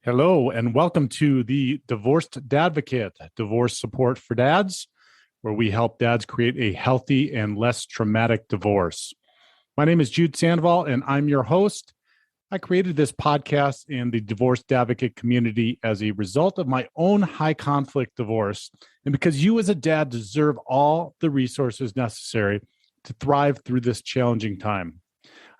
Hello, and welcome to the Divorced Dadvocate, divorce support for dads, where we help dads create a healthy and less traumatic divorce. My name is Jude Sandoval, and I'm your host. I created this podcast in the Divorced Advocate community as a result of my own high conflict divorce, and because you as a dad deserve all the resources necessary to thrive through this challenging time.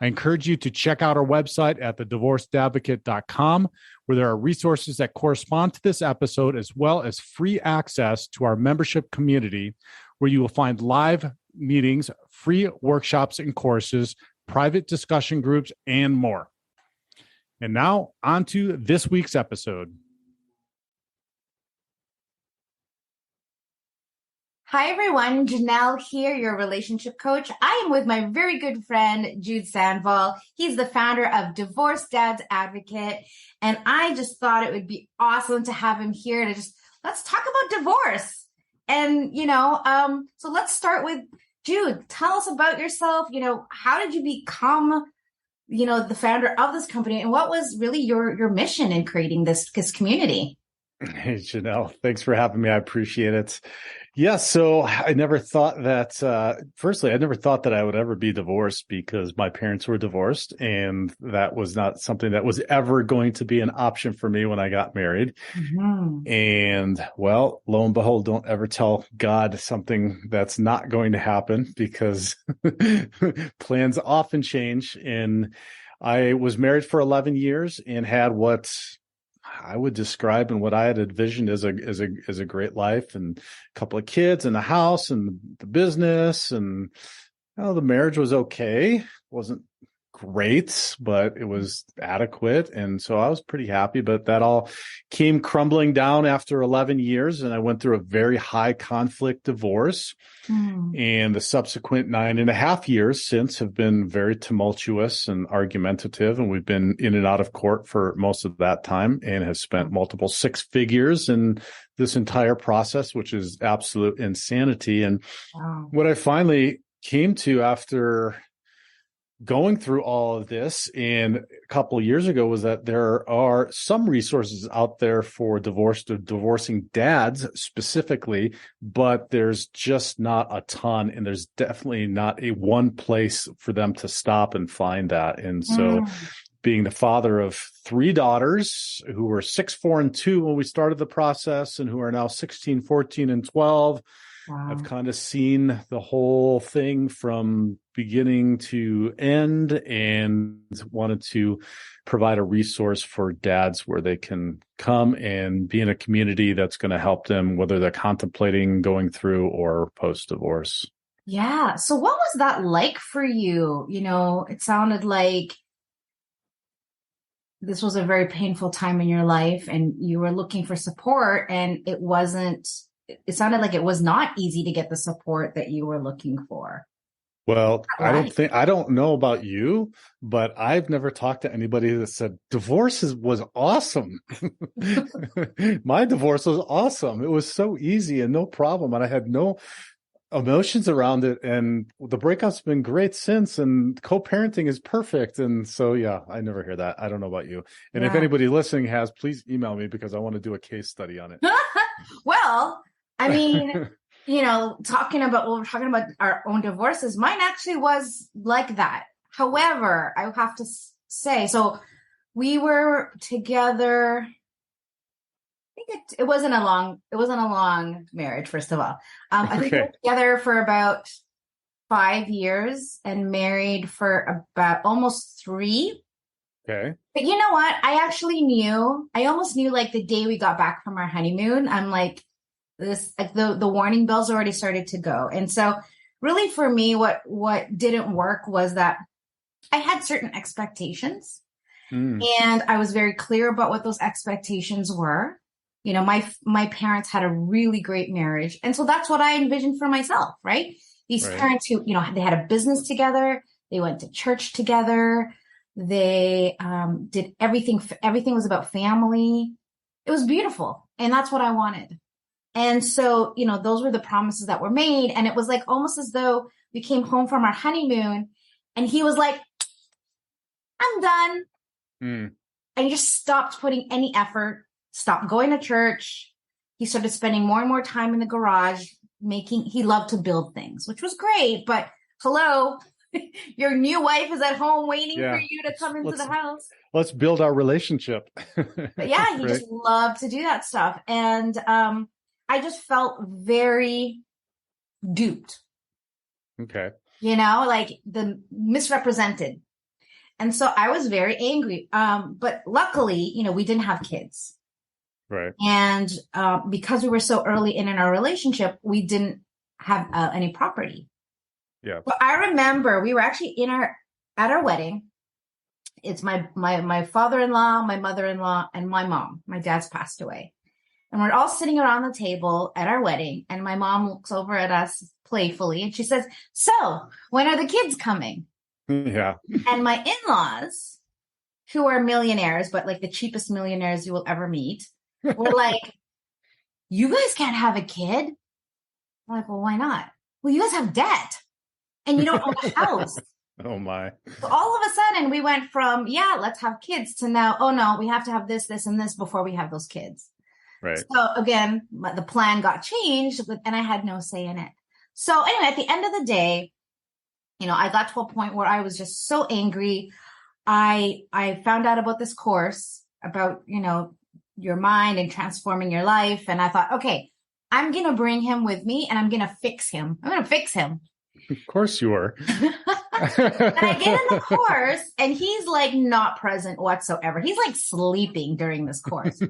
I encourage you to check out our website at thedivorcedadvocate.com, where there are resources that correspond to this episode, as well as free access to our membership community, where you will find live meetings, free workshops and courses, private discussion groups, and more. And now, on to this week's episode. Hi, everyone. Jeanell here, your relationship coach. I am with my very good friend, Jude Sandoval. He's the founder of Divorced Dads Advocate. And I just thought it would be awesome to have him here to let's talk about divorce. And, so let's start with Jude. Tell us about yourself. How did you become, the founder of this company? And what was really your mission in creating this community? Hey, Jeanell, thanks for having me. I appreciate it. Yeah, so I never thought that, I never thought that I would ever be divorced because my parents were divorced, and that was not something that was ever going to be an option for me when I got married. Mm-hmm. And well, lo and behold, don't ever tell God something that's not going to happen, because plans often change. And I was married for 11 years and had what I would describe and what I had envisioned as a great life, and a couple of kids and a house and the business, and the marriage was okay. Wasn't great, but it was adequate. And so I was pretty happy, but that all came crumbling down after 11 years. And I went through a very high conflict divorce. And the subsequent 9.5 years since have been very tumultuous and argumentative. And we've been in and out of court for most of that time, and have spent multiple six figures in this entire process, which is absolute insanity. And what I finally came to after going through all of this and a couple of years ago was that there are some resources out there for divorcing dads specifically, but there's just not a ton, and there's definitely not a one place for them to stop and find that. And so being the father of 3 daughters who were 6, 4, and 2 when we started the process, and who are now 16, 14, and 12, wow. I've kind of seen the whole thing from beginning to end, and wanted to provide a resource for dads where they can come and be in a community that's going to help them, whether they're contemplating going through or post-divorce. Yeah. So what was that like for you? It sounded like this was a very painful time in your life, and you were looking for support, and it sounded like it was not easy to get the support that you were looking for. Well, I don't know about you, but I've never talked to anybody that said divorce was awesome. My divorce was awesome. It was so easy and no problem. And I had no emotions around it. And the breakup's been great since, and co-parenting is perfect. And so, yeah, I never hear that. I don't know about you. And if anybody listening has, please email me, because I want to do a case study on it. Well, I mean, we're talking about our own divorces. Mine actually was like that. However, I have to say, so we were together. I think it wasn't a long marriage, first of all. I think we were together for about 5 years and married for about almost 3. Okay. But you know what? I almost knew like the day we got back from our honeymoon. I'm like, the warning bells already started to go. And so really for me, what didn't work was that I had certain expectations, and I was very clear about what those expectations were. My parents had a really great marriage. And so that's what I envisioned for myself, right? These parents who, they had a business together. They went to church together. They did everything. Everything was about family. It was beautiful. And that's what I wanted. And so, those were the promises that were made. And it was like almost as though we came home from our honeymoon and he was like, I'm done. And he just stopped putting any effort, stopped going to church. He started spending more and more time in the garage he loved to build things, which was great. But hello, your new wife is at home waiting for you to come into the house. Let's build our relationship. But yeah, he just loved to do that stuff. And I just felt very duped. Okay. Like the misrepresented. And so I was very angry. But luckily, we didn't have kids. Right. And because we were so early in our relationship, we didn't have any property. Yeah. But I remember we were actually at our wedding. It's my father-in-law, my mother-in-law, and my mom. My dad's passed away. And we're all sitting around the table at our wedding. And my mom looks over at us playfully and she says, "So when are the kids coming?" Yeah. And my in-laws, who are millionaires, but like the cheapest millionaires you will ever meet, were like, "You guys can't have a kid." I'm like, "Well, why not?" "Well, you guys have debt and you don't own a house." Oh my. So all of a sudden we went from, yeah, let's have kids to now, oh no, we have to have this, this, and this before we have those kids. Right. So again, the plan got changed and I had no say in it. So anyway, at the end of the day, I got to a point where I was just so angry. I found out about this course about, your mind and transforming your life. And I thought, okay, I'm going to bring him with me and I'm going to fix him. I'm going to fix him. Of course you are. And I get in the course and he's like not present whatsoever. He's like sleeping during this course.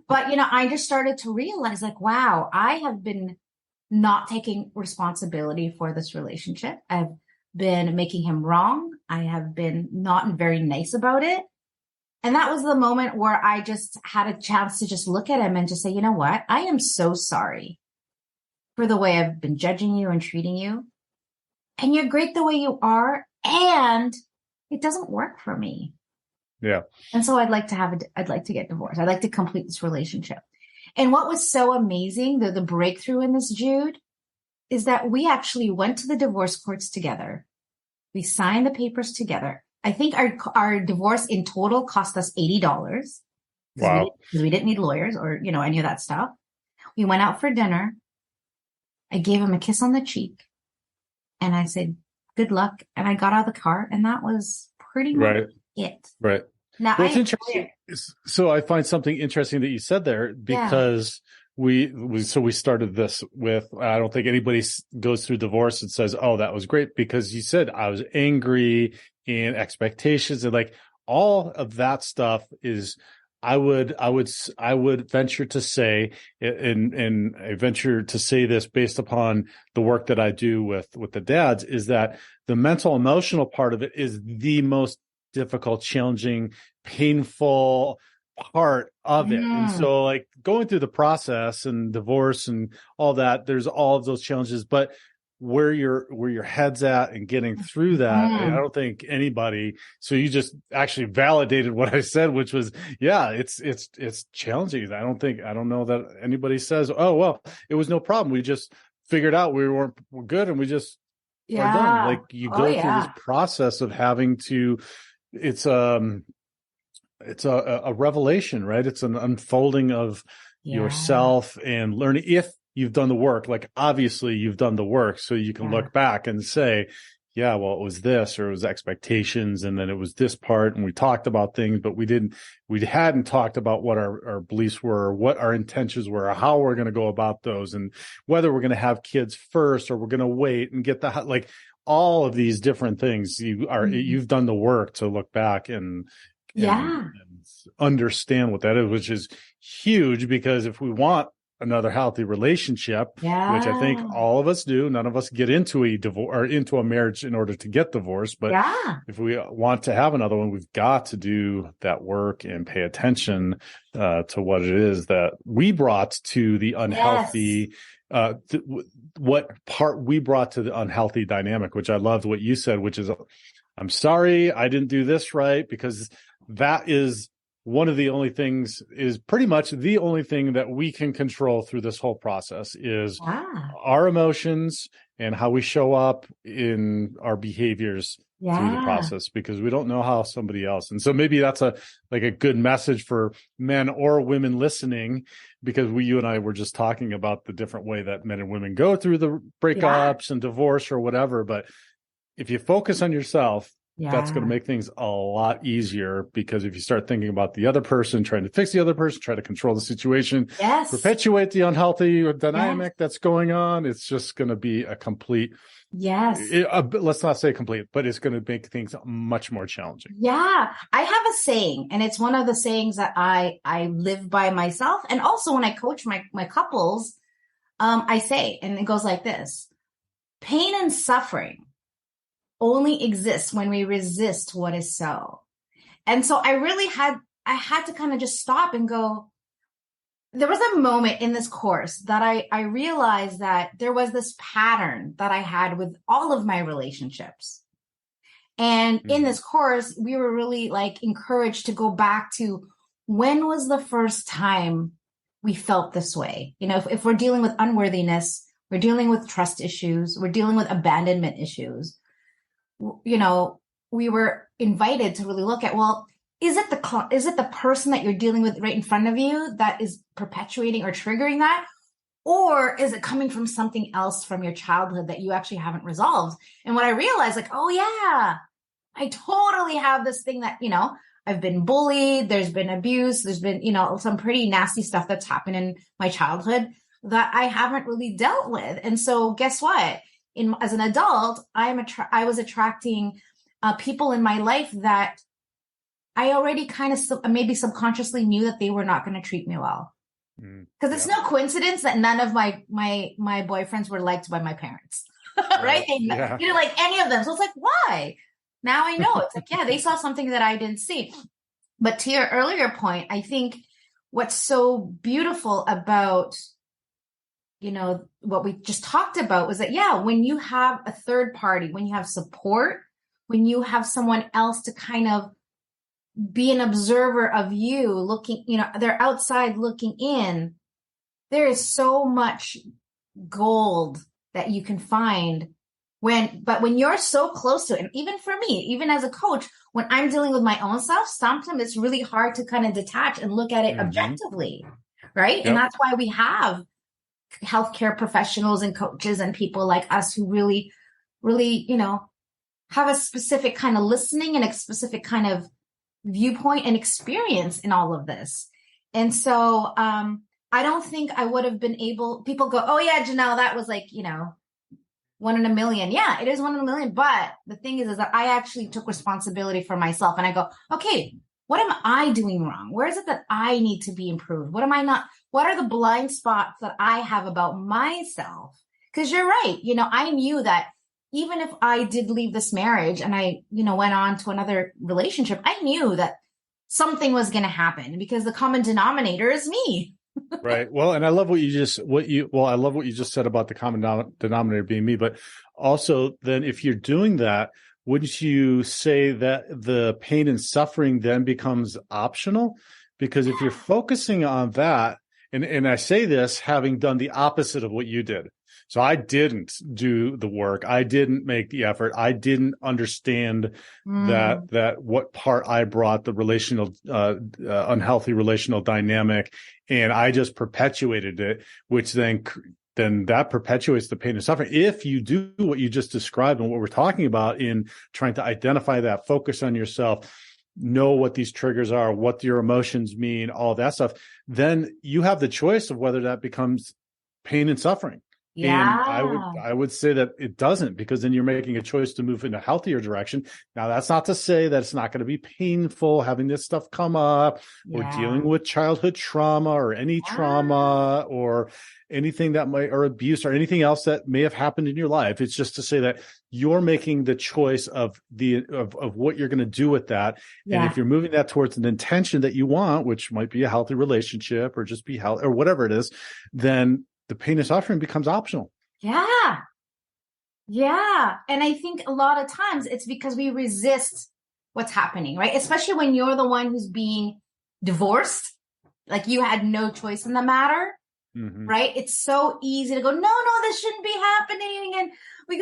But, I just started to realize like, wow, I have been not taking responsibility for this relationship. I've been making him wrong. I have been not very nice about it. And that was the moment where I just had a chance to just look at him and just say, you know what? I am so sorry for the way I've been judging you and treating you. And you're great the way you are. And it doesn't work for me. Yeah. And so I'd like to get divorced. I'd like to complete this relationship. And what was so amazing, the breakthrough in this, Jude, is that we actually went to the divorce courts together. We signed the papers together. I think our divorce in total cost us $80. Wow. Because we didn't need lawyers or, any of that stuff. We went out for dinner. I gave him a kiss on the cheek. And I said, "Good luck." And I got out of the car and that was pretty much it. Right. Now, well, it's interesting. So I find something interesting that you said there because we started this with, I don't think anybody goes through divorce and says, "Oh, that was great," because you said I was angry and expectations and like all of that stuff is, I would venture to say, and I venture to say this based upon the work that I do with the dads, is that the mental emotional part of it is the most difficult, challenging, painful part of it. And so like going through the process and divorce and all that, there's all of those challenges, but where your head's at and getting through that, I don't think anybody. So you just actually validated what I said, which was, yeah, it's challenging. I don't know that anybody says, "Oh, well, it was no problem. We just figured out we're good and we just are done." Like you go through this process of having to, it's a revelation, right? It's an unfolding of yourself and learning if you've done the work. Like obviously you've done the work, so you can look back and say, yeah, well, it was this, or it was expectations, and then it was this part, and we talked about things, but we hadn't talked about what our beliefs were, or what our intentions were, or how we're going to go about those, and whether we're going to have kids first or we're going to wait and get like all of these different things. You've done the work to look back and understand what that is, which is huge, because if we want another healthy relationship, which I think all of us do, none of us get into a divorce or into a marriage in order to get divorced. But if we want to have another one, we've got to do that work and pay attention to what it is that we brought to the unhealthy, what part we brought to the unhealthy dynamic, which I loved what you said, which is, "I'm sorry, I didn't do this right," because that is one of the only things, is pretty much the only thing that we can control through this whole process is our emotions and how we show up in our behaviors through the Yeah. process, because we don't know how somebody else. And so maybe that's a good message for men or women listening, because you and I were just talking about the different way that men and women go through the Yeah. breakups and divorce or whatever. But if you focus on yourself, that's going to Yeah. make things a lot easier, because if you start thinking about the other person, trying to fix the other person, try to control the situation, Yes. perpetuate the unhealthy Yes. dynamic that's going on, it's just going to be a complete, Yes. let's not say complete, but it's going to make things much more challenging. Yeah. I have a saying, and it's one of the sayings that I live by myself. And also when I coach my couples, I say, and it goes like this: pain and suffering only exists when we resist what is so. And so I had to kind of just stop and go. There was a moment in this course that I realized that there was this pattern that I had with all of my relationships. And in this course, we were really like encouraged to go back to, when was the first time we felt this way? You know, if we're dealing with unworthiness, we're dealing with trust issues, we're dealing with abandonment issues, you know, we were invited to really look at, well, is it the person that you're dealing with right in front of you that is perpetuating or triggering that? Or is it coming from something else from your childhood that you actually haven't resolved? And what I realized, like, oh yeah, I totally have this thing that, you know, I've been bullied, there's been abuse, there's been, you know, some pretty nasty stuff that's happened in my childhood that I haven't really dealt with. And so guess what? As an adult, I was attracting people in my life that I already kind of maybe subconsciously knew that they were not going to treat me well. Because it's no coincidence that none of my boyfriends were liked by my parents, right? They didn't like any of them. So it's like, why? Now I know. It's like, yeah, they saw something that I didn't see. But to your earlier point, I think what's so beautiful about, you know, what we just talked about was that, yeah, when you have a third party, when you have support, when you have someone else to kind of be an observer of you looking, you know, they're outside looking in, there is so much gold that you can find when you're so close to it. And even for me, even as a coach, when I'm dealing with my own stuff, sometimes it's really hard to kind of detach and look at it objectively. Right. Yep. And that's why we have healthcare professionals and coaches and people like us who really, really, you know, have a specific kind of listening and a specific kind of viewpoint and experience in all of this. And so I don't think I would have been able, people go, oh yeah, Jeanell, that was like, you know, 1 in a million. Yeah, it is 1 in a million. But the thing is that I actually took responsibility for myself, and I go, okay, what am I doing wrong? Where is it that I need to be improved? What am I not? What are the blind spots that I have about myself? Because you're right. You know, I knew that even if I did leave this marriage and I, you know, went on to another relationship, I knew that something was going to happen because the common denominator is me. Right. Well, and I love what you just said about the common denominator being me, but also then if you're doing that, wouldn't you say that the pain and suffering then becomes optional? Because if you're focusing on that, and I say this having done the opposite of what you did. So I didn't do the work. I didn't make the effort. I didn't understand that what part I brought, the relational, unhealthy relational dynamic, and I just perpetuated it, which then that perpetuates the pain and suffering. If you do what you just described and what we're talking about in trying to identify that, focus on yourself, know what these triggers are, what your emotions mean, all that stuff, then you have the choice of whether that becomes pain and suffering. Yeah. And I would say that it doesn't, because then you're making a choice to move in a healthier direction. Now, that's not to say that it's not going to be painful having this stuff come up or dealing with childhood trauma or any trauma or anything that might, or abuse or anything else that may have happened in your life. It's just to say that you're making the choice of what you're going to do with that. Yeah. And if you're moving that towards an intention that you want, which might be a healthy relationship or just be healthy or whatever it is, then the pain and suffering becomes optional. Yeah. Yeah. And I think a lot of times it's because we resist what's happening, right? Especially when you're the one who's being divorced, like you had no choice in the matter. Mm-hmm. right? It's so easy to go, no, this shouldn't be happening. And we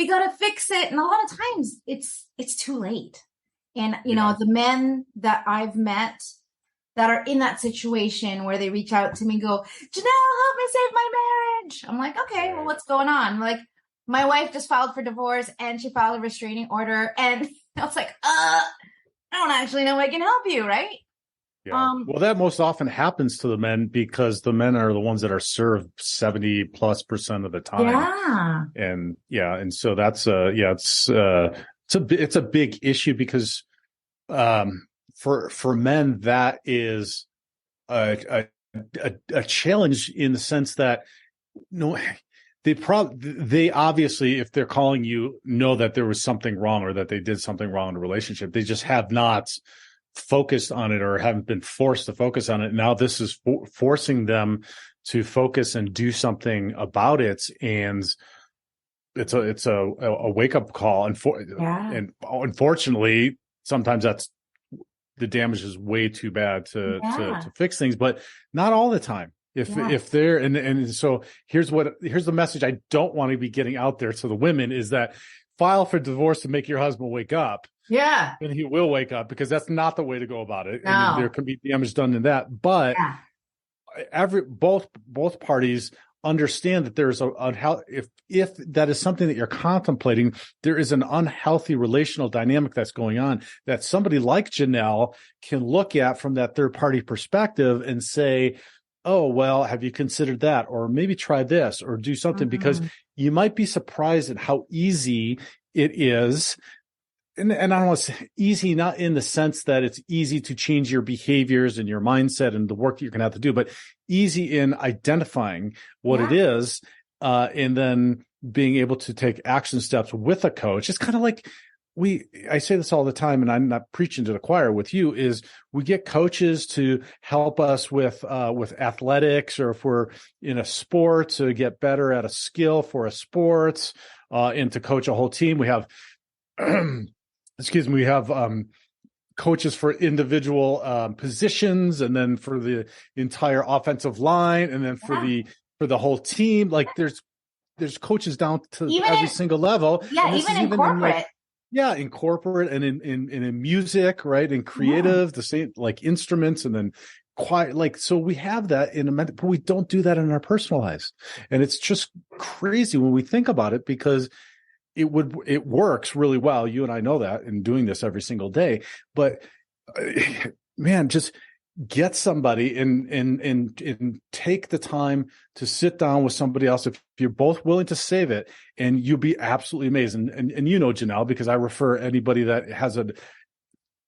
gotta fix it. And a lot of times it's too late. And, the men that I've met that are in that situation where they reach out to me and go, Jeanell, help me save my marriage. I'm like, okay, well, what's going on? Like, my wife just filed for divorce and she filed a restraining order. And I was like, I don't actually know I can help you, right? Yeah. Well, that most often happens to the men because the men are the ones that are served 70+% of the time. Yeah. And so that's it's a big issue because for men that is a challenge in the sense that they obviously, if they're calling you, know that there was something wrong or that they did something wrong in a relationship. They just have not focused on it or haven't been forced to focus on it. Now this is forcing them to focus and do something about it. And it's a wake up call. And unfortunately, sometimes the damage is way too bad to fix things, but not all the time. If they're and so here's the message I don't want to be getting out there to the women is that file for divorce to make your husband wake up. Yeah. And he will wake up because that's not the way to go about it. No. I mean, there can be damage done in that, but both parties understand that there's if that is something that you're contemplating, there is an unhealthy relational dynamic that's going on that somebody like Jeanell can look at from that third party perspective and say, oh, well, have you considered that? Or maybe try this or do something because you might be surprised at how easy it is. And I don't want to say easy, not in the sense that it's easy to change your behaviors and your mindset and the work that you're going to have to do, but easy in identifying what it is, and then being able to take action steps with a coach. It's kind of like I say this all the time, and I'm not preaching to the choir with you, is we get coaches to help us with athletics, or if we're in a sport to get better at a skill for a sport, and to coach a whole team. We have, we have coaches for individual positions, and then for the entire offensive line, and then for the whole team. Like there's coaches down to every single level. Yeah, even in corporate. In corporate and in music, right? In creative, the same, like instruments, and then quiet, so we have that but we don't do that in our personal lives. And it's just crazy when we think about it, because it works really well. You and I know that in doing this every single day, but man, just get somebody and take the time to sit down with somebody else. If you're both willing to save it, and you'll be absolutely amazing. And Jeanell, because I refer anybody that has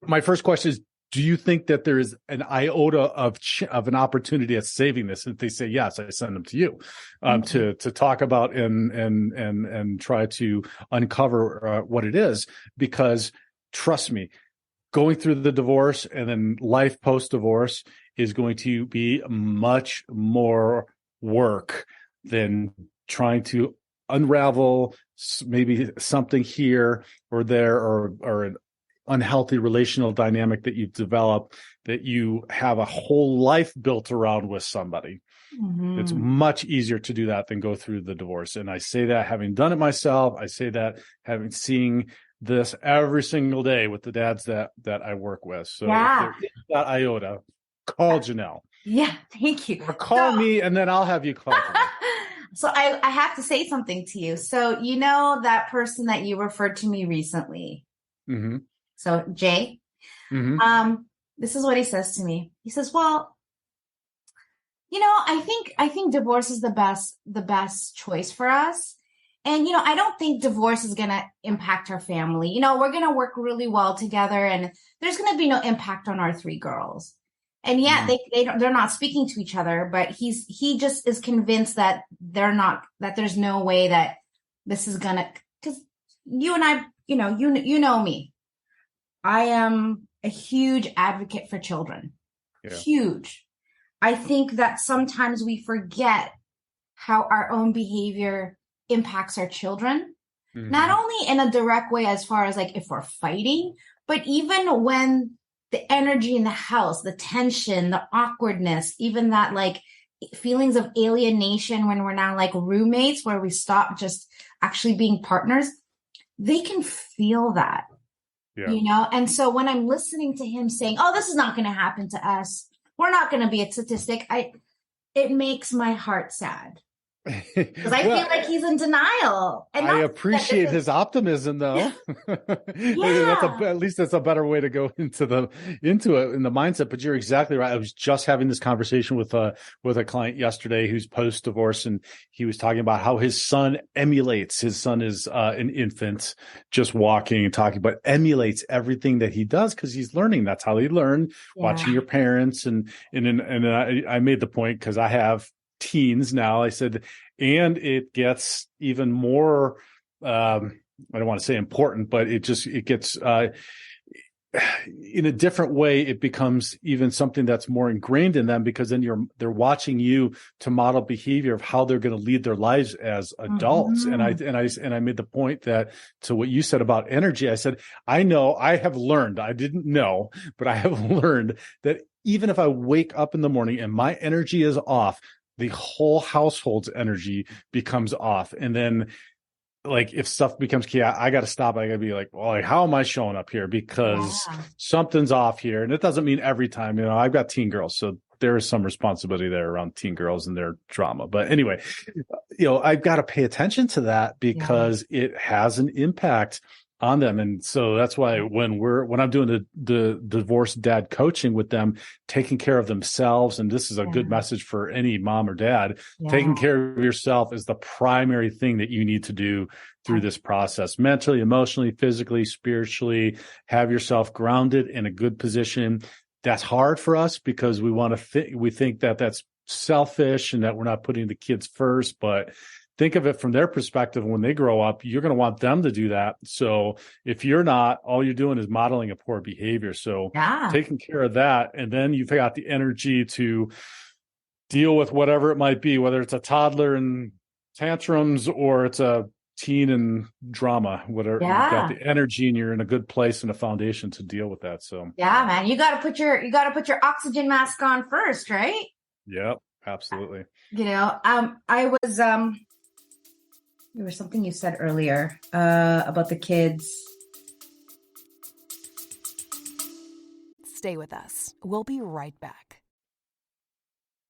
my first question is, do you think that there is an iota of an opportunity at saving this? And if they say yes, I send them to you, to talk about and try to uncover what it is, because trust me, going through the divorce and then life post-divorce is going to be much more work than trying to unravel maybe something here or there, or an unhealthy relational dynamic that you've developed, that you have a whole life built around with somebody. It's much easier to do that than go through the divorce. And I say that having done it myself. I say that having seen this every single day with the dads that I work with. So if there is that iota, call Jeanell. Yeah, thank you. Or call me, and then I'll have you call me. So I have to say something to you. So that person that you referred to me recently. So Jay, this is what he says to me. He says, well, I think divorce is the best choice for us. And, I don't think divorce is going to impact our family. We're going to work really well together, and there's going to be no impact on our 3 girls. And they're not speaking to each other, but he just is convinced that there's no way that this is going to, because you and I, you know me, I am a huge advocate for children. Yeah. Huge. I think that sometimes we forget how our own behavior impacts our children, not only in a direct way as far as like if we're fighting, but even when the energy in the house, the tension, the awkwardness, even that like feelings of alienation when we're now like roommates, where we stop just actually being partners, they can feel that, Yeah. And so when I'm listening to him saying, oh, this is not going to happen to us, we're not going to be a statistic, it makes my heart sad. Because I feel like he's in denial. And I appreciate his optimism, though. At least that's a better way to go into it in the mindset. But you're exactly right. I was just having this conversation with a client yesterday who's post divorce, and he was talking about how his son emulates. His son is an infant, just walking and talking, but emulates everything that he does because he's learning. That's how he learned, watching your parents. And I made the point because I have teens now. I said, and it gets even more, I don't want to say important, but it gets, in a different way, it becomes even something that's more ingrained in them, because then they're watching you to model behavior of how they're going to lead their lives as adults. Mm-hmm. And I made the point that, to what you said about energy, I said, I have learned, I didn't know, but I have learned that even if I wake up in the morning and my energy is off, the whole household's energy becomes off. And then, like, if stuff becomes key, I got to stop. I got to be like, well, like, how am I showing up here? Because something's off here. And it doesn't mean every time, I've got teen girls, so there is some responsibility there around teen girls and their drama. But anyway, I've got to pay attention to that, because it has an impact on them. And so that's why when I'm doing the divorced dad coaching with them, taking care of themselves, and this is a good message for any mom or dad, taking care of yourself is the primary thing that you need to do through this process, mentally, emotionally, physically, spiritually. Have yourself grounded in a good position. That's hard for us because we think that that's selfish and that we're not putting the kids first, but think of it from their perspective. When they grow up, you're going to want them to do that. So if you're not, all you're doing is modeling a poor behavior. So taking care of that, and then you've got the energy to deal with whatever it might be, whether it's a toddler and tantrums or it's a teen and drama, whatever. You've got the energy, and you're in a good place and a foundation to deal with that. So man, you got to put your oxygen mask on first, right? Yep, absolutely. I was there was something you said earlier about the kids. Stay with us. We'll be right back.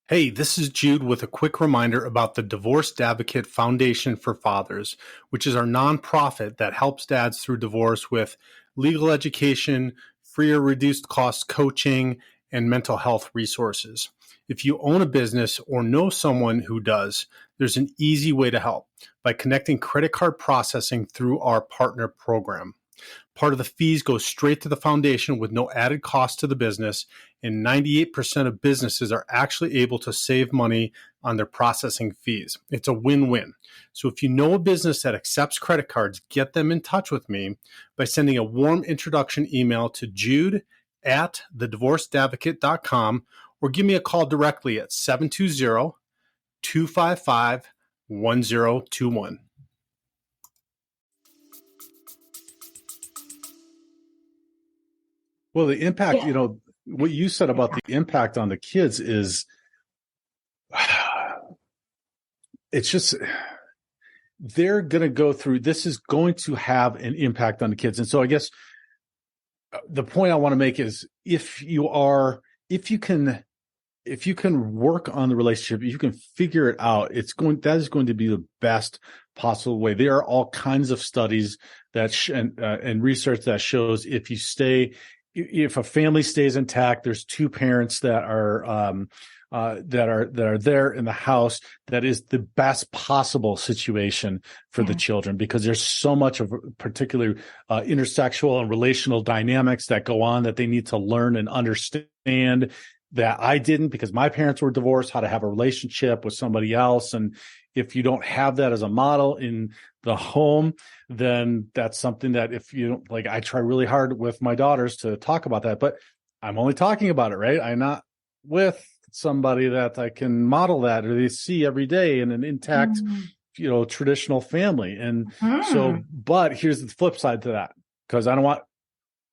Hey, this is Jude with a quick reminder about the Divorced Advocate Foundation for Fathers, which is our nonprofit that helps dads through divorce with legal education, free or reduced cost coaching, and mental health resources. If you own a business or know someone who does, there's an easy way to help by connecting credit card processing through our partner program. Part of the fees go straight to the foundation with no added cost to the business, and 98% of businesses are actually able to save money on their processing fees. It's a win-win. So if you know a business that accepts credit cards, get them in touch with me by sending a warm introduction email to jude@thedivorcedadvocate.com, or give me a call directly at 720-255-1021. Well, the impact, what you said about the impact on the kids is, it's just, they're going to go through, this is going to have an impact on the kids. And so I guess the point I want to make is, if you can work on the relationship, you can figure it out, that is going to be the best possible way. There are all kinds of studies and research that shows if a family stays intact, there's two parents that are there in the house, that is the best possible situation for the children, because there's so much of particularly intersexual and relational dynamics that go on that they need to learn and understand, that I didn't, because my parents were divorced, how to have a relationship with somebody else. And if you don't have that as a model in the home, then that's something that, if you don't, like, I try really hard with my daughters to talk about that, but I'm only talking about it, right? I'm not with somebody that I can model that, or they see every day in an intact, traditional family. And so, but here's the flip side to that, because I don't want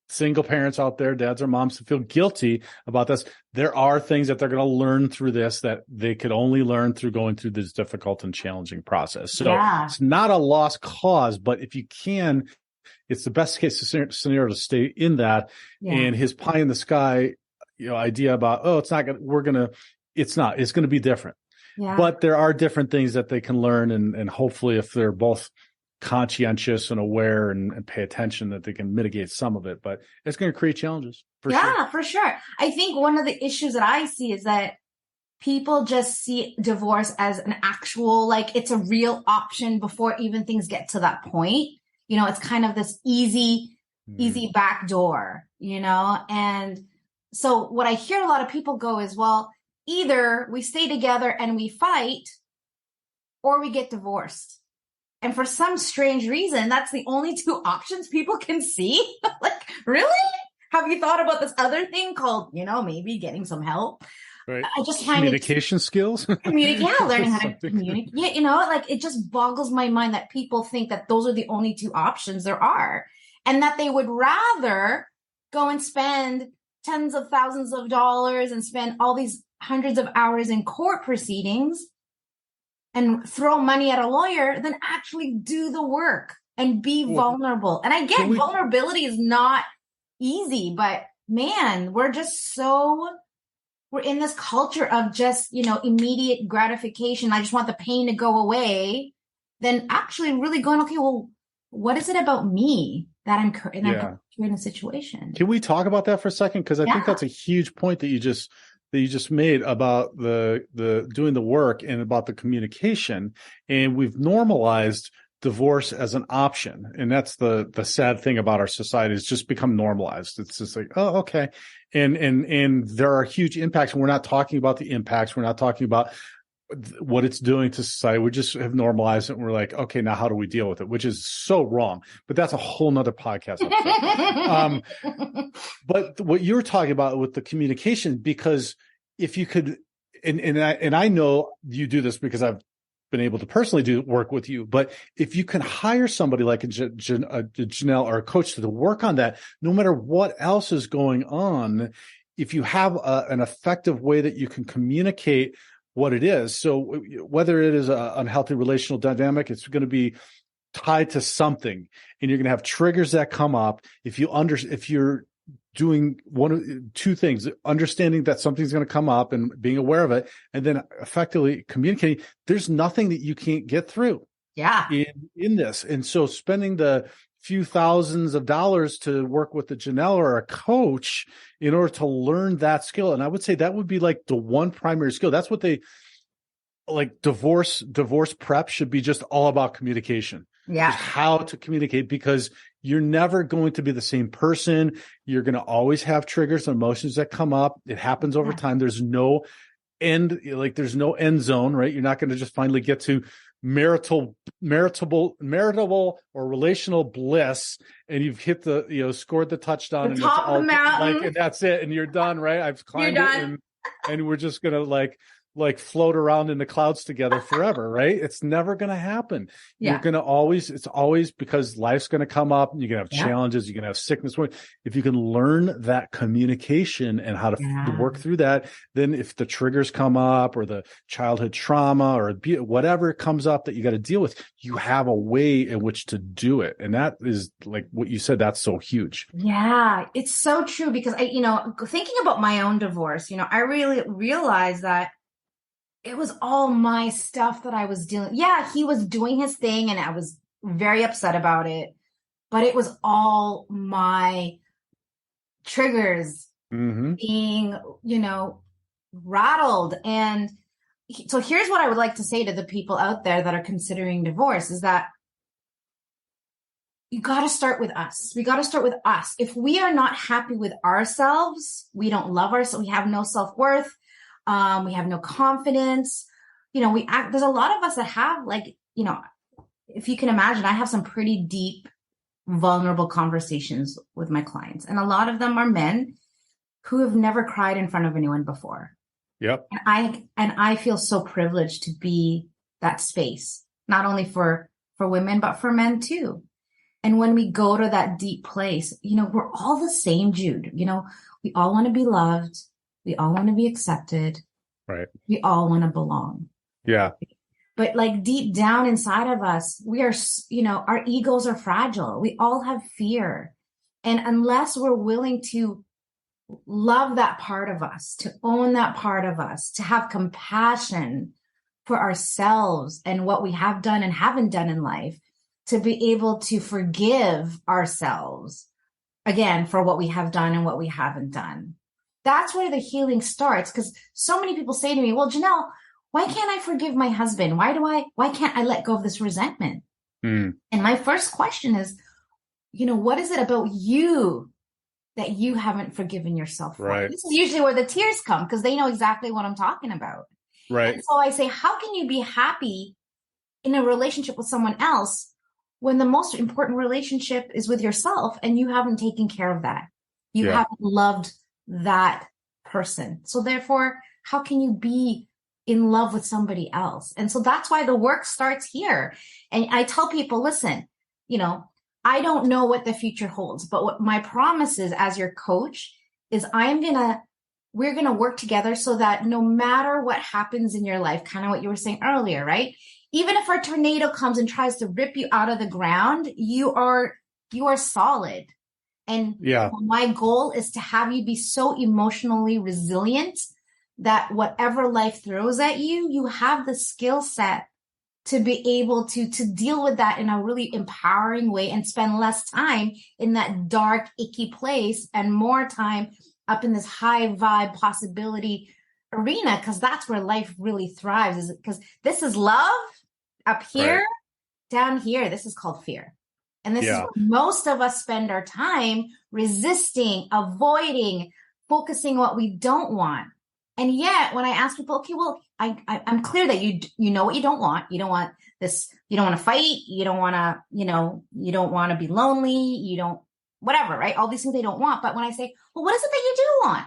single parents out there, dads or moms, who feel guilty about this. There are things that they're going to learn through this that they could only learn through going through this difficult and challenging process. So it's not a lost cause, but if you can, it's the best case scenario to stay in that. And his pie in the sky, idea about, it's going to be different. But there are different things that they can learn. And hopefully if they're both conscientious and aware and pay attention, that they can mitigate some of it, but it's going to create challenges. For sure. I think one of the issues that I see is that people just see divorce as an actual, like it's a real option before even things get to that point. It's kind of this easy back door, and so what I hear a lot of people go is, well, either we stay together and we fight or we get divorced. And for some strange reason, that's the only two options people can see. Like, really? Have you thought about this other thing called, maybe getting some help? Right. I just find communication skills. Learning how to communicate. It just boggles my mind that people think that those are the only two options there are, and that they would rather go and spend tens of thousands of dollars and spend all these hundreds of hours in court proceedings and throw money at a lawyer than actually do the work and be vulnerable. And I get vulnerability is not easy, but man, we're in this culture of just, immediate gratification. I just want the pain to go away. Then actually really going, okay, well, what is it about me that I'm in a situation? Can we talk about that for a second? Because I think that's a huge point that you just made about the doing the work and about the communication. And we've normalized divorce as an option. And that's the sad thing about our society, is just become normalized. It's just like, oh, okay. And there are huge impacts. And we're not talking about the impacts. We're not talking about what it's doing to society. We just have normalized it. And we're like, okay, now how do we deal with it? Which is so wrong, but that's a whole nother podcast episode. But what you're talking about with the communication, because if you could, and I know you do this because I've been able to personally do work with you, but if you can hire somebody like a Jeanell or a coach to work on that, no matter what else is going on, if you have an effective way that you can communicate what it is. So whether it is an unhealthy relational dynamic, it's going to be tied to something, and you're going to have triggers that come up. If you're doing two things, understanding that something's going to come up and being aware of it, and then effectively communicating, there's nothing that you can't get through. In this. And so spending the few thousands of dollars to work with a Jeanell or a coach in order to learn that skill. And I would say that would be like the one primary skill. That's what they like. Divorce prep should be just all about communication. Just how to communicate, because you're never going to be the same person. You're going to always have triggers and emotions that come up. It happens over time. There's no end, there's no end zone, right? You're not going to just finally get to maritable or relational bliss, and you've hit scored the touchdown, and top of the mountain, and that's it, and you're done, right? I've climbed it, and we're just gonna like float around in the clouds together forever, right? It's never going to happen. You're going to it's always because life's going to come up, and you're going to have challenges. You're going to have sickness. If you can learn that communication and how to work through that, then if the triggers come up or the childhood trauma or whatever comes up that you got to deal with, you have a way in which to do it. And that is like what you said, that's so huge. Yeah, it's so true, because thinking about my own divorce, I really realized that it was all my stuff that I was dealing. Yeah, he was doing his thing and I was very upset about it, but it was all my triggers being, rattled. And so here's what I would like to say to the people out there that are considering divorce is that you got to start with us. We got to start with us. If we are not happy with ourselves, we don't love ourselves, we have no self-worth. We have no confidence. There's a lot of us that have if you can imagine, I have some pretty deep, vulnerable conversations with my clients. And a lot of them are men who have never cried in front of anyone before. Yep. And I feel so privileged to be that space, not only for women, but for men too. And when we go to that deep place, we're all the same, Jude. We all want to be loved. We all want to be accepted. Right. We all want to belong. Yeah. But like deep down inside of us, we are, our egos are fragile. We all have fear. And unless we're willing to love that part of us, to own that part of us, to have compassion for ourselves and what we have done and haven't done in life, to be able to forgive ourselves again for what we have done and what we haven't done. That's where the healing starts. Because so many people say to me, well, Jeanell, why can't I forgive my husband? Why can't I let go of this resentment? And my first question is, what is it about you that you haven't forgiven yourself for? Right. This is usually where the tears come, because they know exactly what I'm talking about. Right. And so I say, how can you be happy in a relationship with someone else when the most important relationship is with yourself and you haven't taken care of that? You haven't loved that person. So therefore, how can you be in love with somebody else? And so that's why the work starts here. And I tell people, listen, I don't know what the future holds, but what my promise is as your coach is we're going to work together so that no matter what happens in your life, kind of what you were saying earlier, right? Even if a tornado comes and tries to rip you out of the ground, you are solid. And my goal is to have you be so emotionally resilient that whatever life throws at you, you have the skill set to be able to deal with that in a really empowering way and spend less time in that dark, icky place and more time up in this high vibe possibility arena, because that's where life really thrives. Because this is love up here, right. Down here, this is called fear. And this is where most of us spend our time resisting, avoiding, focusing what we don't want. And yet when I ask people, okay, well, I'm clear that you know what you don't want. You don't want this. You don't want to fight. You don't want to, you don't want to be lonely. You don't, whatever, right? All these things they don't want. But when I say, well, what is it that you do want?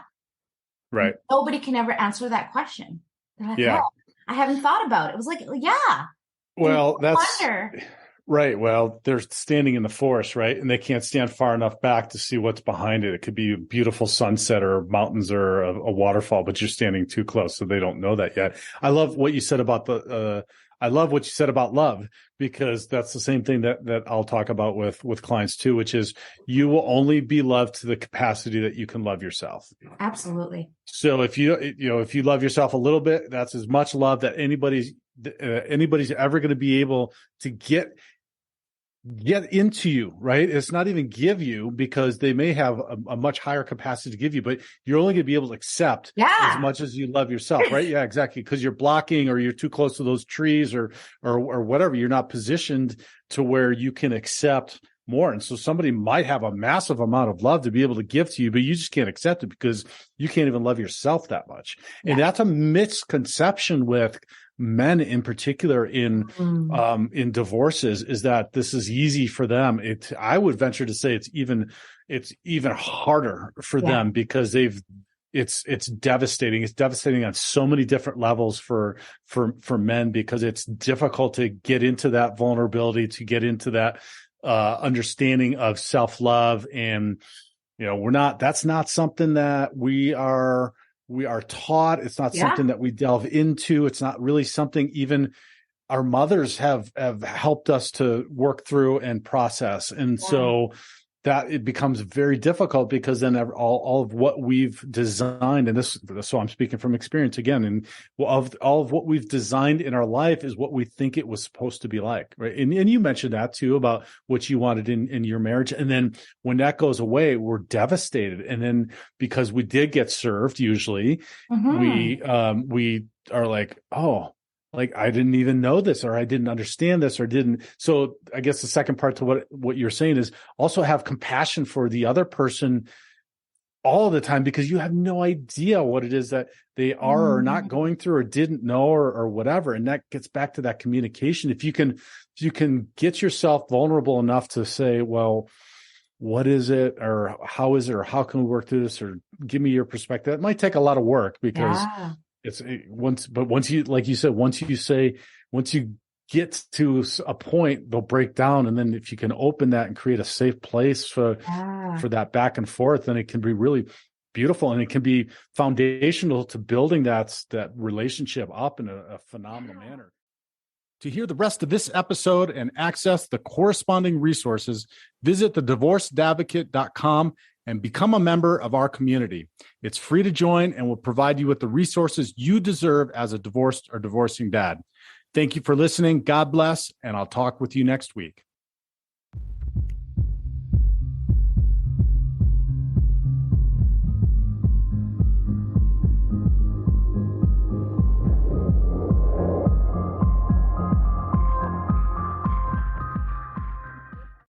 Right. Nobody can ever answer that question. They're like, oh, I haven't thought about it. It was like, yeah. Well, that's right. Well, they're standing in the forest, right? And they can't stand far enough back to see what's behind it. It could be a beautiful sunset or mountains or a waterfall, but you're standing too close. So they don't know that yet. I love what you said about love, because that's the same thing that I'll talk about with clients too, which is you will only be loved to the capacity that you can love yourself. Absolutely. So if you love yourself a little bit, that's as much love that anybody's ever going to be able to get into you, right? It's not even give you, because they may have a much higher capacity to give you, but you're only going to be able to accept as much as you love yourself, right? Yeah, exactly. Because you're blocking, or you're too close to those trees or whatever. You're not positioned to where you can accept more. And so somebody might have a massive amount of love to be able to give to you, but you just can't accept it because you can't even love yourself that much. And that's a misconception with men in particular in divorces, is that this is easy for them. I would venture to say it's even harder for them, because it's devastating. It's devastating on so many different levels for men, because it's difficult to get into that vulnerability, to get into that understanding of self-love. And that's not something that we are taught. It's not something that we delve into. It's not really something even our mothers have helped us to work through and process. And so that it becomes very difficult, because then all of what we've designed, and so I'm speaking from experience again, and of all of what we've designed in our life is what we think it was supposed to be like, right? And you mentioned that too, about what you wanted in your marriage. And then when that goes away, we're devastated. And then because we did get served, usually we are like, oh, like I didn't even know this, or I didn't understand this, or didn't. So I guess the second part to what you're saying is also have compassion for the other person all the time, because you have no idea what it is that they are or not going through, or didn't know, or whatever. And that gets back to that communication. If you can get yourself vulnerable enough to say, well, what is it, or how is it, or how can we work through this, or give me your perspective. It might take a lot of work, because once you, like you said, once you get to a point, they'll break down. And then if you can open that and create a safe place for that back and forth, then it can be really beautiful, and it can be foundational to building that relationship up in a phenomenal manner. To hear the rest of this episode and access the corresponding resources, visit thedivorcedadvocate.com and become a member of our community. It's free to join and will provide you with the resources you deserve as a divorced or divorcing dad. Thank you for listening. God bless, and I'll talk with you next week.